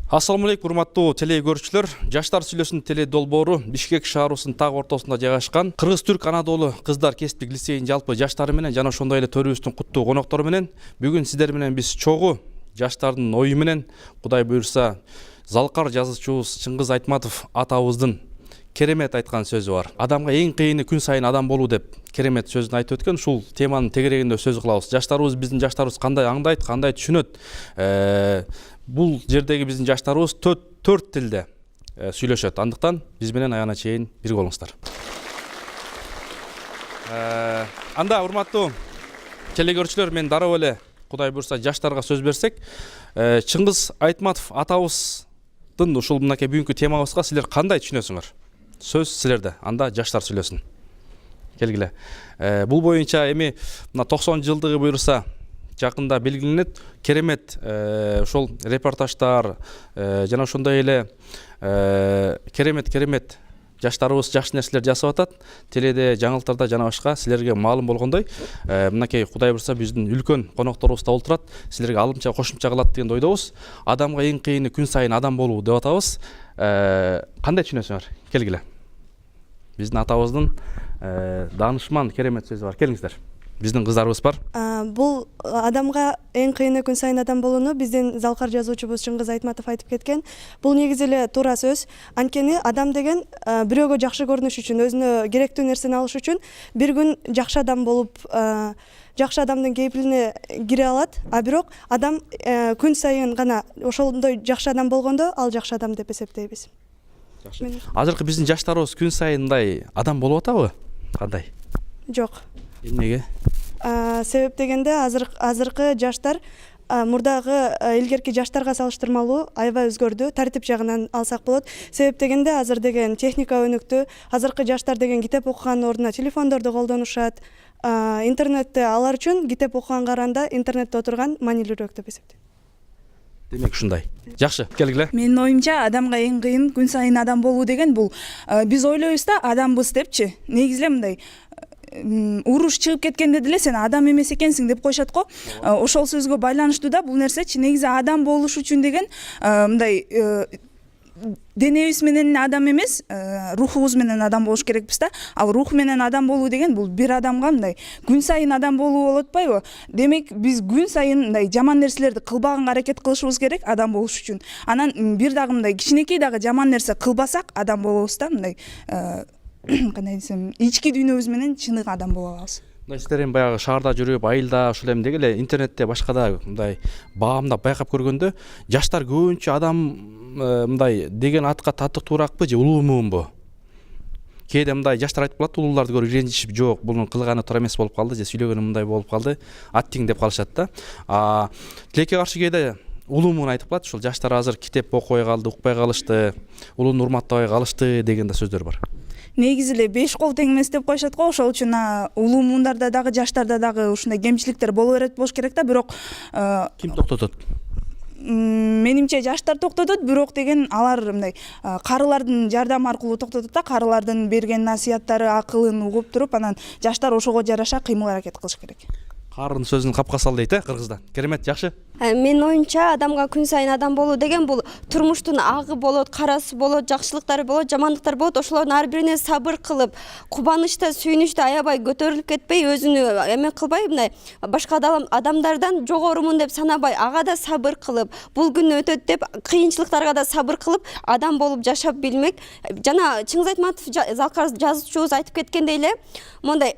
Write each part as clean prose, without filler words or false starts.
Ассаламу алейкум, урматтуу теле көрүүчүлөр. Жаштар сүйлөсүн теле долбоору Бишкек шаарынын так ортосунда жайгашкан Кыргыз-Түрк Анадолу кыздар кесиптик лицейинин жалпы жаштары менен жана ошондой эле төрүбүздүн куттуу коноктору менен бүгүн сиздер менен биз чогуу жаштардын ою менен Кудай буйрса залкар жазуучубуз Чыңгыз Айтматов атабыздын керемет айткан сөзү бар. Адамга эң кыйыны күн сайын адам болуу деп керемет сөзүн айтып өткөн. Ушул теманын тегерегинде сөз кылабыз. Жаштарыбыз, биздин жаштарыбыз кандай аңдайт, кандай түшүнөт? Бул жердеги биздин жаштарыбыз төрт тилде сүйлөшөт. Андыктан биз менен аягына чейин бирге болуңуздар. Анда урматтуу теле көрүүчүлөр, мен дароо эле Кудай буйрса жаштарга сөз берсек, Чыңгыз Айтматов атабыздын ушул мынакей бүгүнкү темабызга силер кандай түшүнөсүңөр? Сөз силерде. Анда жаштар сүйлөсүн. Келгиле. Бул боюнча эми мына 90 жылдыгы буйрса жакында белгиленет. Керемет ошол репортаждар жана ошондой эле керемет жаштарыбыз жакшы нерселер жасап атат. Теледе, жаңылыктарда жана башка силерге маалым болгондой, мынакей Кудай буйрса биздин үлкөн конокторубуз да олтурат. Силерге алымча кошумча кылат деген ойдобуз. Адамга эң кыйыны күн сайын адам болуу деп атабыз. Кандай түшүнөсүңөр? Келгиле. Биздин атабыздын данышман керемет сөзү бар. Келиңиздер. Биздин кыздарыбыз бар. Бул адамга эң кыйыны күн сайын адам болууну биздин залкар жазуучубуз Чыңгыз Айтматов айтып кеткен. Бул негизи эле туура сөз. Анткени адам деген бирөөгө жакшы көрүнүш үчүн, өзүнө керектүү нерсени алыш үчүн бир күн жакшы адам болуп, жакшы адамдын кейпилине кире алат. А бирок адам күн сайын гана ошондой жакшы адам болгондо ал жакшы адам деп эсептейбиз. Азыркы биздин жаштарыбыз күн сайын мындай адам болуп атабы? Кандай? Жок. Эмнеге? Себеп дегенде азыркы жаштар мурдагы илгерки жаштарга салыштырмалуу аябай өзгөрдү. Тартип жагынан алсак болот. Себеп дегенде азыр деген техника өнүктү. Азыркы жаштар деген китеп окугандын ордуна телефондорду колдонушат. Интернетте алар үчүн китеп окуганга караганда интернетте отурган маанилүүрөөк деп эсептейм. Демек ушундай. Жакшы, келгиле. Менин оюмча адамга эң кыйын күн сайын адам болуу деген бул биз ойлойбуз да адамбыз депчи. Негизи эле мындай уруш чыгып кеткенде деле сен адам эмес экенсиң деп коюшат го. Ошол сөзгө байланыштуу да бул нерсечи. Негизи адам болуш үчүн деген мындай денебиз менен адам эмес, рухубуз менен адам болуш керекпиз да. Ал рух менен адам болуу деген бул бир адамга мындай күн сайын адам болуу болуп атпайбы? Демек биз күн сайын мындай жаман нерселерди кылбаганга аракет кылышыбыз керек адам болуш үчүн. Анан бир дагы мындай кичинекей дагы жаман нерсе кылбасак адам болобуз да, мындай кандай десем, ички дүйнөбүз менен чыныгы адам боло алабыз. Мындай сиздер эми баягы шаарда жүрүп, айылда, ошол эмдеги эле интернетте башкада мындай баамдап байкап көргөндө жаштар көбүнчө адам мындай деген атка татыктууракпы же улуумуунбу? Кээде мындай жаштар айтып калат, улууларды көрүп ренжишип, жок, бунун кылганы туура эмес болуп калды, же сүйлөгөнү мындай болуп калды, аттиң деп калышат да. Тилекке каршы кээде улуумун айтып калат, ушул жаштар азыр китеп окубай калды, укпай калышты, улууну урматтабай калышты деген да сөздөр бар. Негизи эле 5 кол тең эмес деп коюшат го. Ошол үчүн улуумундарда дагы жаштарда дагы ушундай кемчиликтер боло берет болуш керек да. Бирок ким токтотот? Менимче жаштар токтотот, бирок деген алар мындай карылардын жардамы аркылуу токтотот да. Карылардын берген насыяттары, акылын угуп туруп, анан жаштар ошого жараша кыймыл аракет кылыш керек. Карын сөзүн капка сал дейт, кыргызда. Керемет, жакшы. Менин оюмча адамга күн сайын адам болуу деген бул турмуштун агы болот, карасы болот, жакшылыктары болот, жамандыктары болот. Ошолордун ар бирине сабыр кылып, кубанычта, сүйүнүчтө аябай көтөрүлүп кетпей, өзүнү эме кылбай, мындай башка адамдардан жогорумун деп санабай, ага да сабыр кылып, бул күн өтөт деп кыйынчылыктарга да сабыр кылып, адам болуп жашап билмек. Жана Чыңгыз Айтматов залкар жазуучубуз айтып кеткендей эле, мондай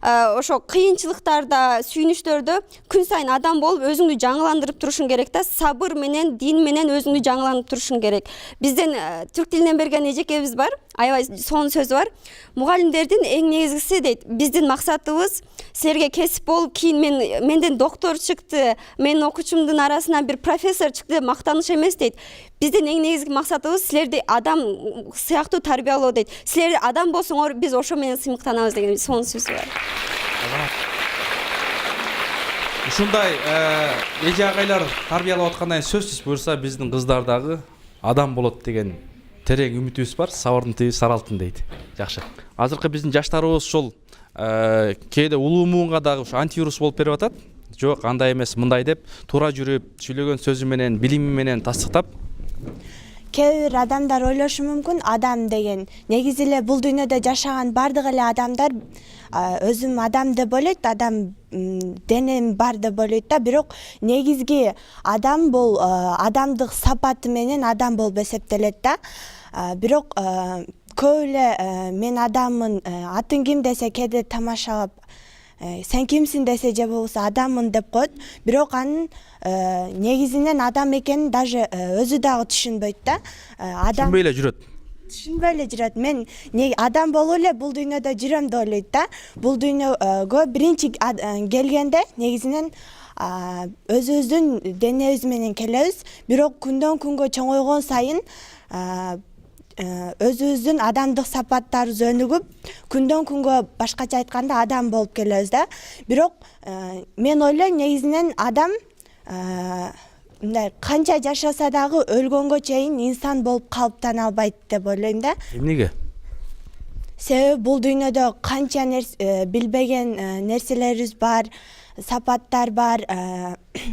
ошо кыйынчылыктарда, сүйүнүчтөрдө күн сайын адам болуп өзүңдү жаңыландырып турушуң керек да, сабыр менен, дин менен өзүңдү жаңыландырып турушуң керек. Биздин түрк тилинен берген эжекебиз бар, аябай сонун сөзү бар. Мугалимдердин эң негизгиси дейт, биздин максатыбыз силерге кесип болуп, кийин менден доктор чыкты, менин окуучумдун арасынан бир профессор чыкты деп мактаныш эмес дейт. Биздин эң негизги максатыбыз силерди адам сыяктуу тарбиялоо дейт. Силер адам болсоңор, биз ошо менен сыймыктанабыз деген сонун сөзү бар. Ушундай эже агайлар тарбиялап аткандан сөзсүз буйрса биздин кыздар дагы адам болот деген терең үмүтүбүз бар. Сабырдын тиби саралтын дейт. Жакшы. Азыркы биздин жаштарыбыз ушул кээде улуу муунга дагы антивирус болуп берип атат. жок андай эмес мындай деп туура жүрүп сүйлөгөн сөзү менен билими менен тастыктап? Кээ бир адамдар ойлошу мүмкүн адам деген негизи эле бул дүйнөдө жашаган бардык эле адамдар өзүм адам деп ойлойт, адам денем бар деп ойлойт да, бирок негизги адам бул адамдык сапаты менен адам болуп эсептелет да. Бирок көп эле мен адаммын, атың ким десе кээде тамашалап сен кимсиң десе же болбосо адаммын деп коет, бирок анын негизинен адам экенин даже өзү дагы түшүнбөйт да. Адам Түшүнбөй эле жүрөт. түшүнбөй эле жүрөт. Мен адам болуп эле бул дүйнөдө жүрөм деп ойлойт да. Бул дүйнөгө биринчи келгенде негизинен өзүбүздүн денебиз менен келебиз, бирок күндөн күнгө чоңойгон сайын өзүбүздүн адамдык сапаттарыбыз өнүгүп, күндөн күнгө башкача айтканда адам болуп келебиз да. Бирок мен ойлойм негизинен адам мындай канча жашаса дагы өлгөнгө чейин инсан болуп калыптана албайт деп ойлойм да. Эмнеге? Себеби бул дүйнөдө канча билбеген нерселерибиз бар, сапаттар бар.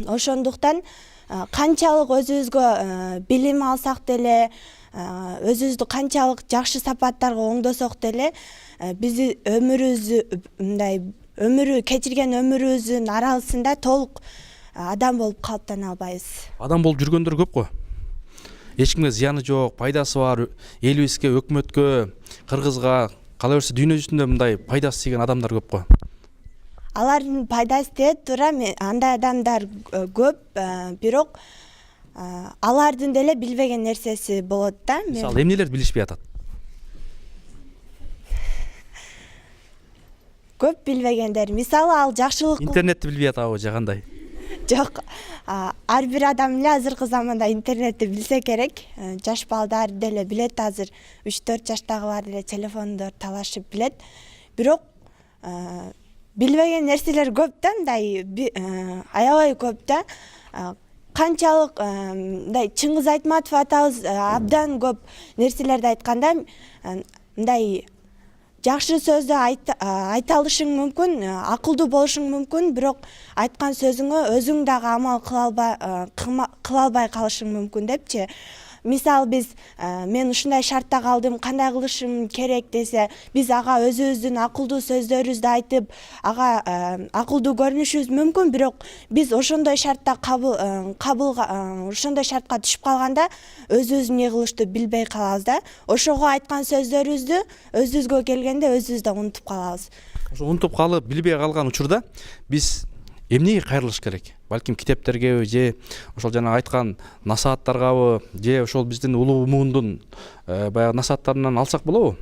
Ошондуктан канчалык өзүбүзгө билим алсак деле, өзүбүздү канчалык жакшы сапаттарга оңдосок деле, биз өмүрү кечирген өмүрүбүздүн аралысында толук адам болуп калыптана албайбыз. Адам болуп жүргөндөр көп го. Эч кимге зыяны жок, пайдасы бар, элибизге, өкмөткө, кыргызга, кала берсе дүйнө жүзүндө мындай пайдасы тийген адамдар көп го. Алардын пайдасы тие туура, андай адамдар көп, бирок алардын деле билбеген нерсеси болот да. Мисалы, эмнелерди билишпей атат? Көп билбегендер. Мисалы, ал жакшылык Интернетти билбей атабы же кандай? жок. Ар бир адам эле азыркы заманда интернетти билсе керек. Жаш балдар деле билет азыр. 3-4 жаштагылар деле телефондор талашып билет. Бирок билбеген нерселер көп да, мындай аябай көп да. Канчалык мындай Чыңгыз Айтматов атабыз абдан көп нерселерди айтканда, мындай жакшы сөздү айта алышың мүмкүн, акылдуу болушуң мүмкүн, бирок айткан сөзүңө өзүң дагы амал кыла албай калышың мүмкүн депчи. Мисалы мен ушундай шартта калдым, кандай кылышым керек десе, биз ага өзүбүздүн акылдуу сөздөрүбүздү айтып, ага акылдуу көрүнүшүбүз мүмкүн, бирок биз ошондой шартта ошондой шартка түшүп калганда өзүбүз эмне кылышты билбей калабыз да. Ошого айткан сөздөрүбүздү өзүбүзгө келгенде өзүбүз да унутуп калабыз. Ошо унутуп калып, билбей калган учурда биз эмнеге кайрылыш керек? Балким китептергеби же ошол жана айткан насааттаргабы же ошол биздин улуу муундун баягы насааттарынан алсак болобу?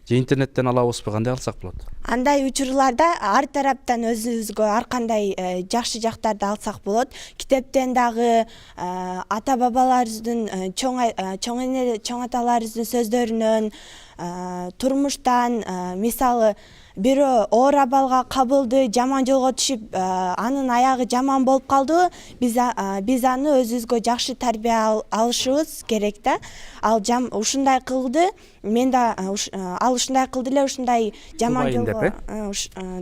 Же интернеттен алабызбы, кандай алсак болот? Андай учурларда ар тараптан өзүбүзгө ар кандай жакшы жактарды алсак болот. Китептен дагы, ата бабаларыбыздын, чоң аталарыбыздын сөздөрүнөн, турмуштан, мисалы бирөө оор абалга кабылды, жаман жолго түшүп, анын аягы жаман болуп калды, биз аны өзүбүзгө жакшы тарбия алышыбыз керек да. Ал ушундай кылды, мен да ал ушундай кылды эле, ушундай жаман жолго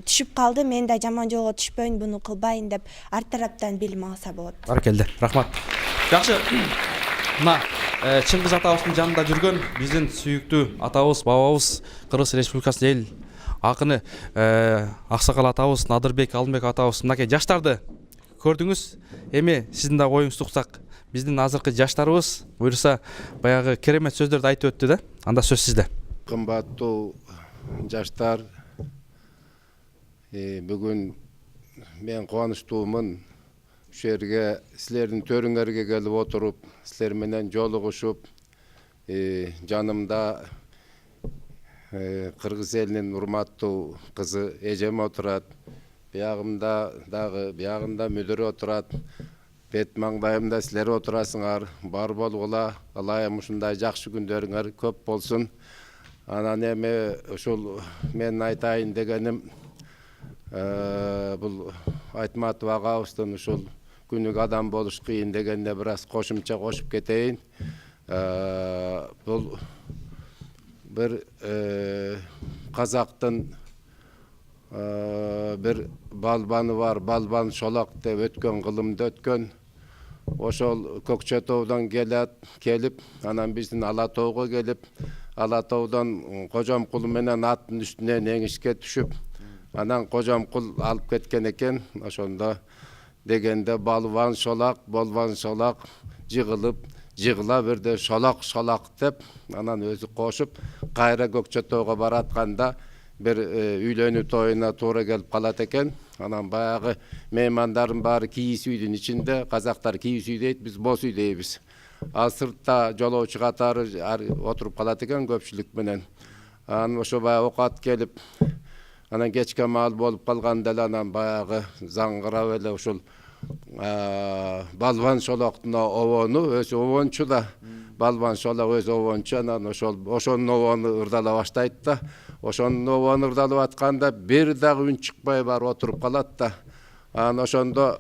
түшүп калды, мен да жаман жолго түшпөйүн, буну кылбайын деп ар тараптан билим алса болот. Баракелде, рахмат. Жакшы. Мына Чыңгыз атабыздын жанында жүргөн биздин сүйүктүү атабыз, бабабыз, Кыргыз Республикасынын эл акыны Аксакал атабыз, Надырбек Алымбек атабыз, мынакей жаштарды көрдүңүз. Эми сиздин да оюңузду уксак. Биздин азыркы жаштарыбыз буюрса баягы керемет сөздөрдү айтып өттү да. Анда сөз сизде. Кымбаттуу жаштар, бүгүн мен кубанычтуумун ушул жерге силердин төрүңөргө келип отуруп, силер менен жолугушуп, жанымда Кыргыз элинин урматтуу кызы эжем отурат, биягында мүдүрү отурат, бет маңдайымда силер отурасыңар. Бар болгула, ылайым ушундай жакшы күндөрүңөр көп болсун. Анан эми ушул мен айтайын дегеним, бул Айтматов агабыздын ушул күнүгө адам болуш кыйын дегенде бир аз кошумча кошуп кетейин. Бул бир казактын bir balbаны бар, балбан шолақ деп өткен кылымда өткен. Ошол Көкчетоодон келип, анан биздин Ала Тоого келип, Ала Тоодон Кожомкул менен аттын үстүнөн эңишке түшүп, анан Кожомкул алып кеткен экен. Ошондо дегенде балбан шолақ, жыгыла бирде шолақ деп, анан өзү кошуп, кайра Көкчетоого баратканда bir üylönүү toyuna туура келип калат экен. Анан баягы меймандардын баары кийиз үйдүн ичинде, казактар кийиз үй дейт, биз боз үй дейбиз. Ал сыртта жолоочу катары отуруп калат экен көпчүлүк менен. Анан ошо баягы окат келип, анан кечке маал болуп калганда эле анан баягы заңгырап эле ушул балбан шолоктун обону, өзү обончу да, балбан шолок өзү обончу, анан ошонун обону ырдала баштайт да. Ошонун обону ырдалып атканда бир дагы үн чыкпай барып отуруп калат да. Анан ошондо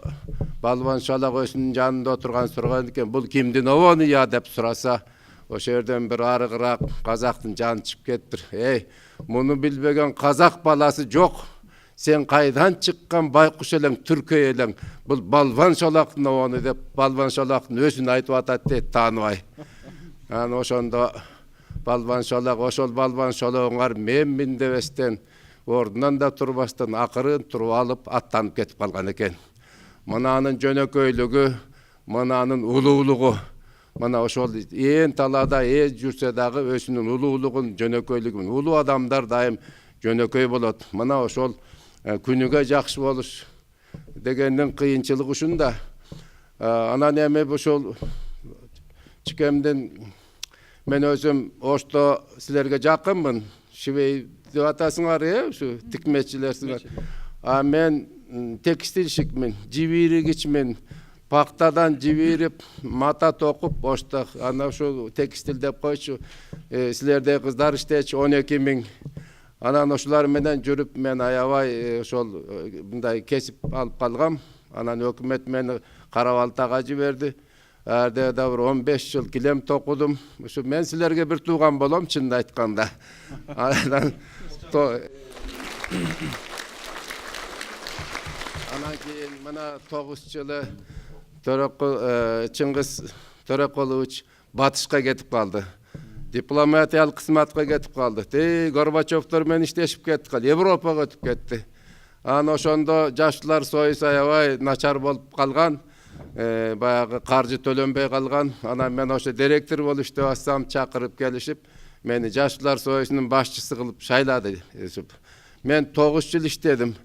балбан шолок өзүнүн жанында отурган сураган экен, бул кимдин обону я деп сураса, ошол жерден бир арыгыраак казактын жаны чыгып кетиптир. Эй, муну билбеген казак баласы жок. Сен кайдан чыккан байкуш элең, түркөй элең. Бул балбан шолоктун обону деп, балбан шолоктун өзүн айтып атат дейт тааныбай. Анан ошондо балбан шолок, ошол балбан шологуңар менмин дебестен, ордунан да турбастан акырын туруп алып аттанып кетип калган экен. Мынанын жөнөкөйлүгү, мынанын улуулугу, мына ошол ээн талаада жүрсө дагы өзүнүн улуулугун, жөнөкөйлүгүн, улуу адамдар дайым жөнөкөй болот. Мына ошол күнүгө жакшы болуш дегендин кыйынчылыгы ушунда. Анан эми ошол чикемдин мен өзүм Ошто силерге жакынмын. Шибей деп атасыңар, ушу тикмечилерсиңер. Мен текстильщикмин, жибиригичмин. Пактадан жибирип, мата токуп, Ошто ана ушу текстиль деп койчу. Силердей кыздар иштечү 12 000. Анан ошолар менен жүрүп, мен аябай ошол мындай кесип алып калгам. Анан өкмөт мени Кара-Балтага жиберди. Әрде да бір 15 жыл килем токудум. Мен силерге бір тууган болом, чынын айтканда. Анан кийин мына 9 жылы Чыңгыз Төрөкулович батышка кетип калды. Дипломатиялык кызматка кетип калды. Горбачевдор менен иштешип кетип калды. Европага өтүп кетти. Анан ошондо жаштар союзу аябай начар болуп калган. Баягы каржы төлөнбөй калган. Анан мен ошо директор болуп иштеп атсам, чакырып келишип, мени жаштар союзунун башчысы кылып шайлады. Мен 9 жыл иштедим.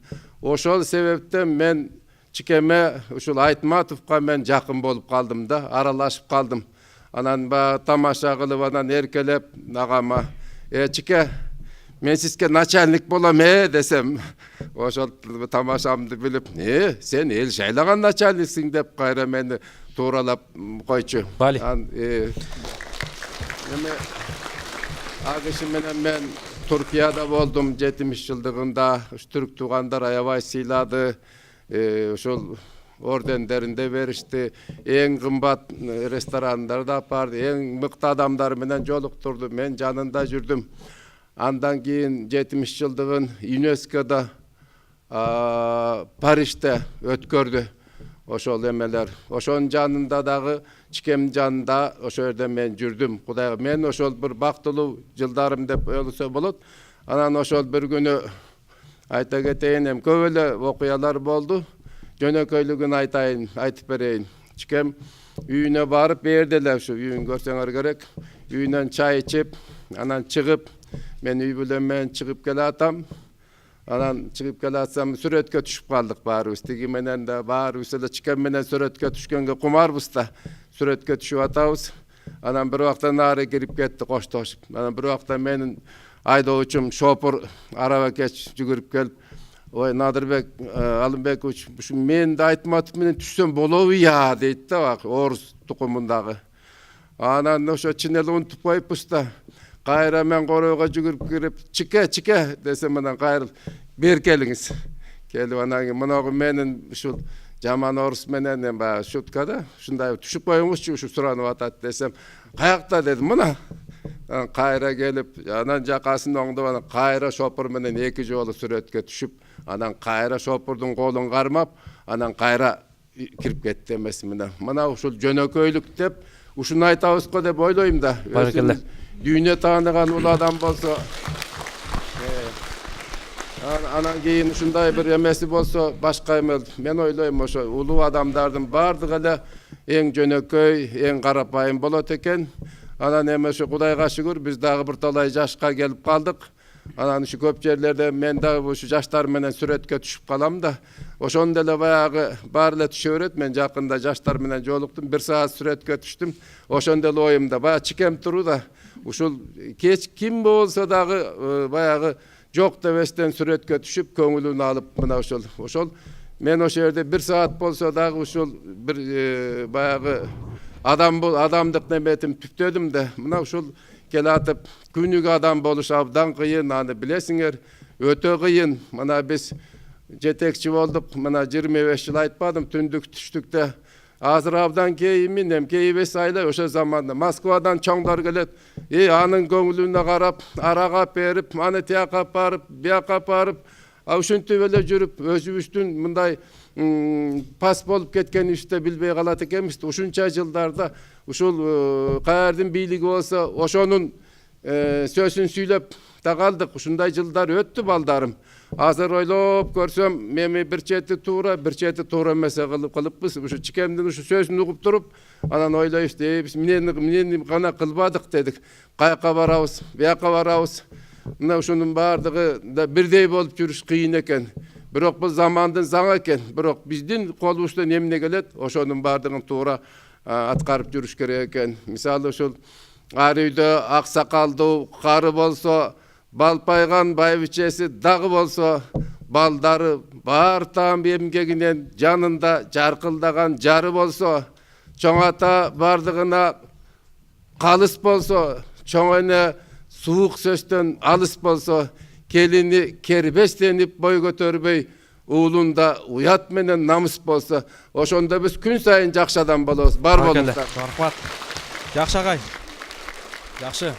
Ошол себептен мен чикеме ушул Айтматовго мен жакын болуп калдым да, аралашып калдым. Анан тамаша кылып, анан эркелеп агама, чике, мен сизге начальник болом десем, ошол тамашамды билип, сен эл шайлаган начальниксиң деп кайра мени тууралап койчу. Эми агышы менен мен Туркияда болдум 70 жылдыгында. Түрк туугандар аябай сыйлады. Ошол ордендеринде беришти. Эң кымбат ресторандарда апарды. Эң мыкты адамдар менен жолуктурду. Мен жанында жүрдүм. Андан кийин 70 жылдыгын ЮНЕСКОда Парижде өткөрдү. Ошол эмелер. Ошонун жанында дагы, чикем жанында ошол жерде мен жүрдүм. Кудайга мен ошол бир бактылуу жылдарым деп ойлосо болот. Анан ошол бир күнү айта кетейин, көп эле окуялар болду. Жөнөкөйлүгүн айтып берейин. Чикем үйүнө барып, берди эле ушу үйүн көрсөңөр керек. Үйүнөн чай ичип, анан чыгып, мен үй бүлөм менен чыгып келатам. Анан чыгып келатсам, сүрөткө түшүп калдык баарыбыз. Тиги менен да баарыбыз эле чикем менен сүрөткө түшкөнгө кумарбыз да. Сүрөткө түшүп атабыз. Анан бир убакта нары кирип кетти коштошуп. Анан бир убакта менин айдоочум шопур арабакеч жүгүрүп келип, ой, Надырбек Алымбекович, мен да Айтматов менен түшсөм болобу я дейт да, орус тукумундагы. Анан ошо чын эле унутуп коюппуз да. Кайра мен коройго жүгүрүп кирип, чике десем, анан кайрылып, бер келиңиз. Келип анан мынагы менин ушул жаман орус менен баягы шуткада ушундай түшүп коюңузчу, ушу суранып атат десем, каякта дедим, мына. Кайра келип, анан жакасын оңдоп, анан кайра шопур менен 2 жолу сүрөткө түшүп, анан кайра шопурдун колун кармап, анан кайра кирип кетти эмес. Мына ушул жөнөкөйлүк деп ушуну айтабыз го деп ойлойм да. Баракалла. Дүйнө тааныган улуу адам болсо, анан кийин ушундай бир эмеси болсо башка эмес. Мен ойлойм ошо улуу адамдардын баардыгы эле эң жөнөкөй, эң карапайым болот экен. Анан эми ошо Кудайга шүгүр биз дагы бир талай жашка келип калдык. Анан ушу көп жерлерде мен дагы ушу жаштар менен сүрөткө түшүп калам да. Ошондо эле баягы баары эле түшө берет. Мен жакында жаштар менен жолуктум, 1 саат сүрөткө түштүм. Ошондо эле оюмда баягы чикем туруу да. Ушул кеч ким болсо дагы баягы жок дебестен сүрөткө түшүп көңүлүн алып мына ошол мен ошол жерде 1 саат болсо дагы ушул бир баягы адамдык неметим түптөдүм да. Мына ушул келатып күнүгө адам болуш абдан кыйын, аны билесиңер, өтө кыйын. Мына биз жетекчи болдук, мына 25 жыл айтпадым, түндүк түштүктө. Азыр абдан кейимин, эми кейбес айла ошо заманда Москвадан чоңдор келет. Анын көңүлүнө карап, арага берип, аны тияка барып, бияка барып, ушинтип эле жүрүп, өзүбүздүн мындай пас болуп кеткенибизди билбей калат экенбиз. Ушунча жылдарда ушул каердин бийлиги болсо ошонун сөзүн сүйлөп да калдык. Ушундай жылдар өттү балдарым. Азыр ойлоп көрсөм, мени бир чети туура эмесе кылыппыз. Ушу чикемдин ушу сөзүн угуп туруп, анан ойлойбуз, биз эмнени гана кылбадык дедик. Каяка барабыз, бияка барабыз. Мына ушунун баардыгы да бирдей болуп жүрүш кыйын экен. Бирок бул замандын заңы экен. Бирок биздин колубуздан эмне келет, ошонун баардыгын туура аткарып жүрүш керек экен. Мисалы ушул ар үйдө аксакалдуу кары болсо, балпайган байбичеси дагы болсо, балдары бар таам эмгегинен жанында жаркылдаган жары болсо, чоң ата бардыгына калыс болсо, чоң эне суук сөздөн алыс болсо, келини кербестенип бой көтөрбөй, уулунда уят менен намыс болсо, ошондо биз күн сайын жакшы адам болобуз. Бар болуңуздар. Рахмат. Жакшы агай. Жакшы.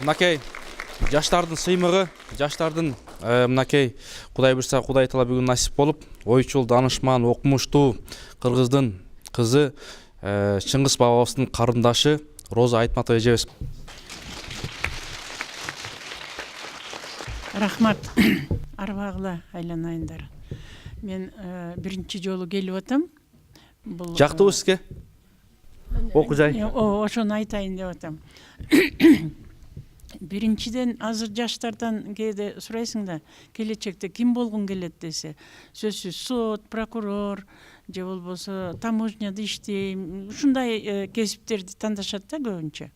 Мынакей жаштардын сыймыгы, жаштардын мынакей Кудай буйрса, Кудай таала бүгүн насип болуп, ойчул, данышман, окумуштуу кыргыздын кызы Чыңгыз бабабыздын карындашы Роза Айтматова эжебиз. Рахмат. Арбагыла айланайындар. Мен биринчи жолу келип атам. Бул Жактыбы сизге? Окуу жай. Ошону айтайын деп атам. Биринчиден азыр жаштардан кээде сурайсың да, келечекте ким болгон келет десе, сөзсүз сот, прокурор, же болбосо таможняда иштейм, ушундай кесиптерди тандашат да көбүнчө.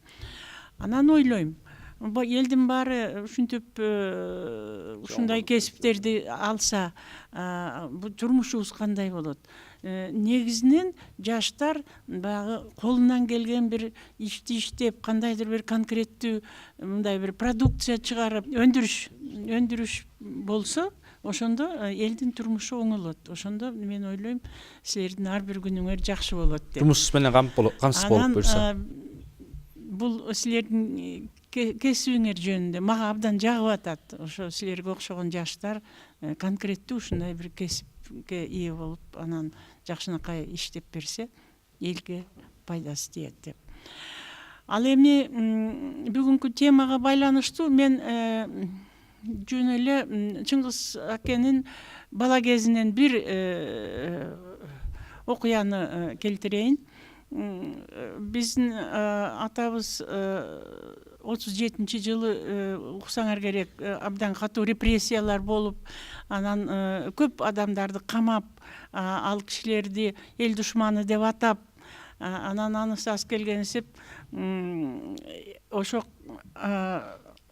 Анан ойлойм, элдин баары ушинтип ушундай кесиптерди алса, турмушубуз кандай болот? Негизинен жаштар баягы колунан келген бир ишти иштеп, кандайдыр бир конкреттүү мындай бир продукция чыгарып, өндүрүш болсо, ошондо элдин турмушу оңолот. Ошондо мен ойлойм, силердин ар бир күнүңөр жакшы болот деп. Турмушсуз менен камсыз болуп буйрса. Бул силердин кесибиңер жөнүндө мага абдан жагып атат. Ошо силерге окшогон жаштар конкреттүү ушундай бир кесипке ээ болуп, анан жакшынакай иштеп берсе, элге пайдасы тиет деп. Ал эми бүгүнкү темага байланыштуу мен жөн эле Чыңгыз акенин бала кезинен бир окуяны келтирейин. Биздин атабыз 37-жылы уксаңар керек, абдан катуу репрессиялар болуп, анан көп адамдарды камап, ал кишилерди эл душманы деп атап, анан анысы аз келгенсип ошо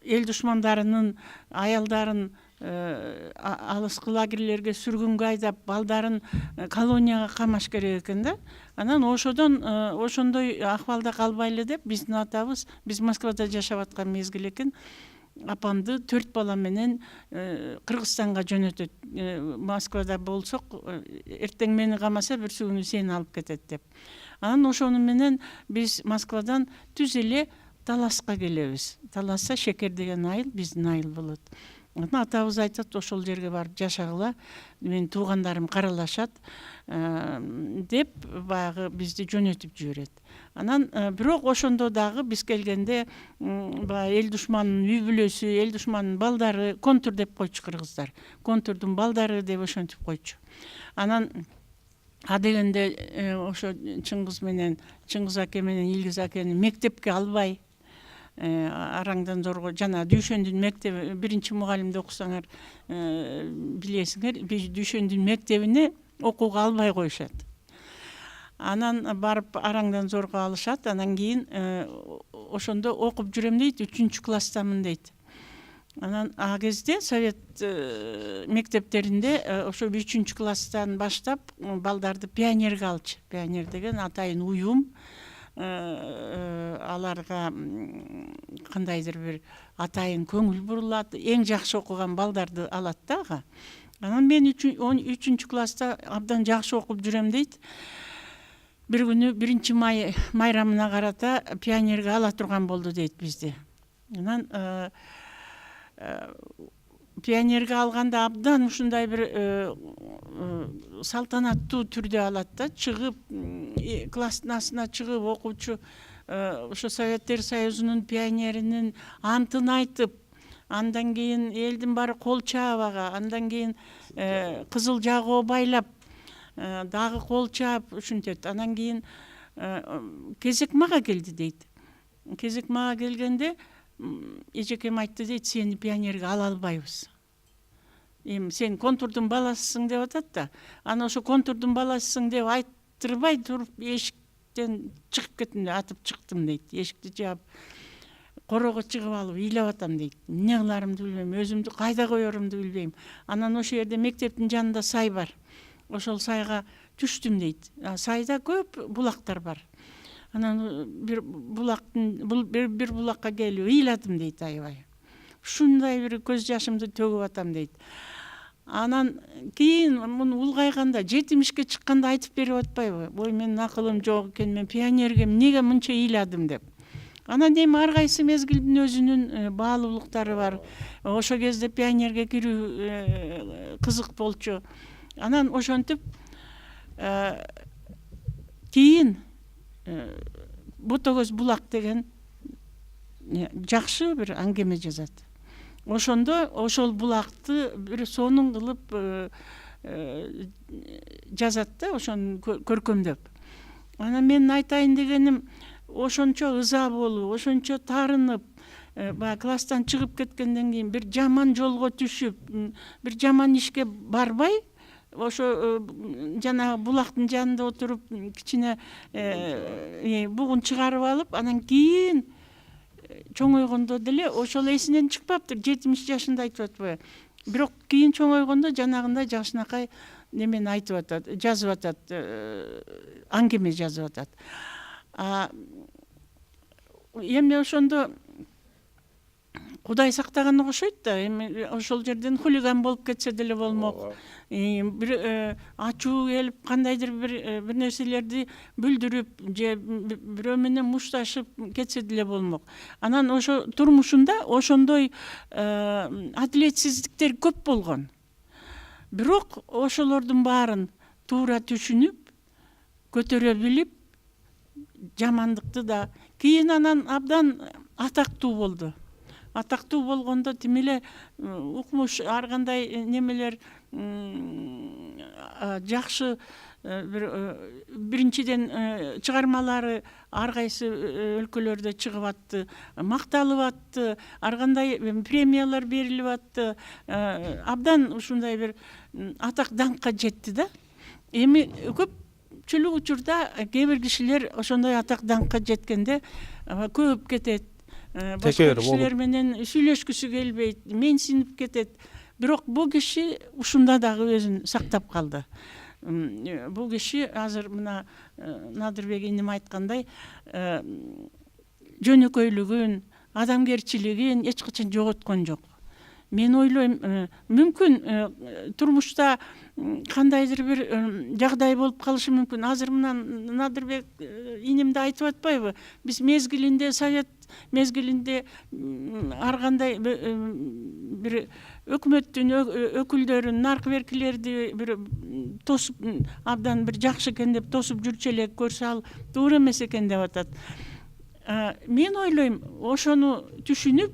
эл душмандарынын аялдарын алыскы лагерлерге сүргүнгө айдап, балдарын колонияга камаш керек экен да. Анан ошондой акыбалда калбайлы деп биздин атабыз, биз Москвада жашап аткан мезгил экен, апамды 4 бала менен Кыргызстанга жөнөтөт. Москвада болсок, эртең мени камаса, бир күнү сени алып кетет деп. Анан ошону менен биз Москвадан түз эле Таласка келебиз. Таласта Шекер деген айыл, биздин айыл болот. Атабыз айтат, ошол жерге барып жашагыла, менин туугандарым каралашат деп баягы бизди жөнөтүп жиберет. Анан бирок ошондо дагы биз келгенде баягы эл душманынын үй бүлөсү, эл душманынын балдары контур деп койчу кыргыздар. Контурдун балдары деп ошентип койчу. Анан дегенде ошо Чыңгыз аке менен Илгиз акени мектепке албай, араңдан зорго жана Дүйшөндүн мектеби, биринчи мугалимде окусаңар билесиңер, Дүйшөндүн мектебине окууга албай коюшат. Анан барып араңдан зорго алышат. Анан кийин ошондо окуп жүрөм дейт, 3 класстамын дейт. Анан а кезде совет мектептеринде ошо 3 класстан баштап балдарды пионерге алчу. Пионер деген атайын уюм, аларга кандайдыр бир атайын көңүл бурулат, эң жакшы окуган балдарды алат да ага. Анан мен 3 класста абдан жакшы окуп жүрөм дейт. Бир күнү 1 май майрамына карата пионерге ала турган болду дейт бизди. Анан пионерге алганда абдан ушундай бир салтанаттуу түрдө алат да, чыгып класснасына чыгып окуучу ошо Советтер Союзунун пионеринин антын айтып, андан кийин элдин баары кол чаап ага, андан кийин кызыл жагоо байлап дагы кол чаап ушинтет. Анан кийин кезек мага келди дейт. Кезек мага келгенде эжекем айтты дейт, сени пионерге ала албайбыз. Эми сен контурдун баласысың деп атат да. Ана ошо контурдун баласысың деп айттырбай туруп эшиктен чыгып кеттим, атып чыктым дейт. Эшикти жаап корого чыгып алып ыйлап атам дейт. Эмне кыларымды билбейм, өзүмдү кайда коерумду билбейм. Анан ошол жерде мектептин жанында сай бар. Ошол сайга түштүм дейт. Сайда көп булактар бар. Анан бир булакка келип ыйладым дейт аябай. Ушундай бир көз жашымды төгүп атам дейт. Анан кийин муну улгайганда 70ке чыкканда айтып берип атпайбы? Ой, менин акылым жок экен, мен пионерге эмнеге мынча ыйладым деп. Анан эми ар кайсы мезгилдин өзүнүн баалуулуктары бар. Ошол кезде пионерге кирүү кызык болчу. Анан ошентип кийин Ботогөз булак деген жакшы бир аңгеме жазат. Ошондо ошол булакты бир сонун кылып жазат да, ошону көркөмдөп. Анан менин айтайын дегеним, ошончо ыза болуп, ошончо таарынып, баягы класстан чыгып кеткенден кийин бир жаман жолго түшүп, бир жаман ишке барбай, ошо жанагы булактын жанында отуруп кичине бугун чыгарып алып, анан кийин чоңойгондо деле ошол эсинен чыкпаптыр, 70 жашында айтып атпайбы. Бирок кийин чоңойгондо жанагындай жакшынакай немени айтып атат, жазып атат, аңгеме жазып атат. Эми ошондо Кудай сактаганга окшойт да, эми ошол жерден хулиган болуп кетсе деле болмок. Бир ачуу келип, кандайдыр бир нерселерди бүлдүрүп, же бирөө менен мушташып кетсе деле болмок. Анан ошо турмушунда ошондой адилетсиздиктер көп болгон. Бирок ошолордун баарын туура түшүнүп, көтөрө билип, жамандыкты да кийин анан абдан атактуу болду. Атактуу болгондо тим эле укмуш ар кандай немелер жакшы биринчиден чыгармалары ар кайсы өлкөлөрдө чыгып атты, макталып атты, ар кандай премиялар берилип атты. Абдан ушундай бир атак даңкка жетти да. Эми көпчүлүк учурда кээ бир кишилер ошондой атак даңкка жеткенде көп кетет. Башка кишилер менен сүйлөшкүсү келбейт, менсинип кетет. Бирок бул киши ушунда дагы өзүн сактап калды. Бул киши азыр мына Надырбек иним айткандай, жөнөкөйлүгүн, адамгерчилигин эч качан жоготкон жок. мен ойлойм мүмкүн турмушта кандайдыр бир жагдай болуп калышы мүмкүн. Азыр мына Надырбек инемде айтып атпайбы, биз мезгилинде совет мезгилинде ар кандай бир өкмөттүн өкүлдөрүн, наркы беркилерди бир тосуп абдан бир жакшы экен деп тосуп жүрчү элек, көрсө ал туура эмес экен деп атат. Мен ойлойм, ошону түшүнүп,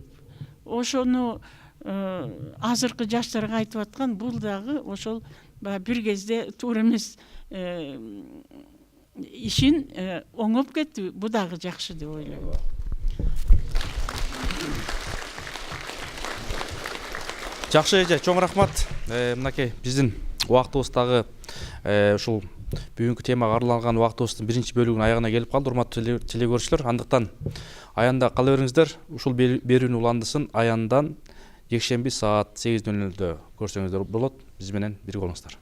ошону азыркы жаштарга айтып аткан бул дагы ошол бир кезде туура эмес ишин оңоп кетти, бул дагы жакшы деп ойлойм. Жакшы эже, чоң рахмат. Мынакей биздин убактыбыз дагы ушул бүгүнкү темага арналган убактыбыздын биринчи бөлүгүнүн аягына келип калды, урматтуу телекөрүүчүлөр. Андыктан аянда кала бериңиздер. Ушул берүүнүн уландысын аяндан жекшемби саат 8:00-дө көрсөңүздөр болот. Биз менен бирге болуңуздар.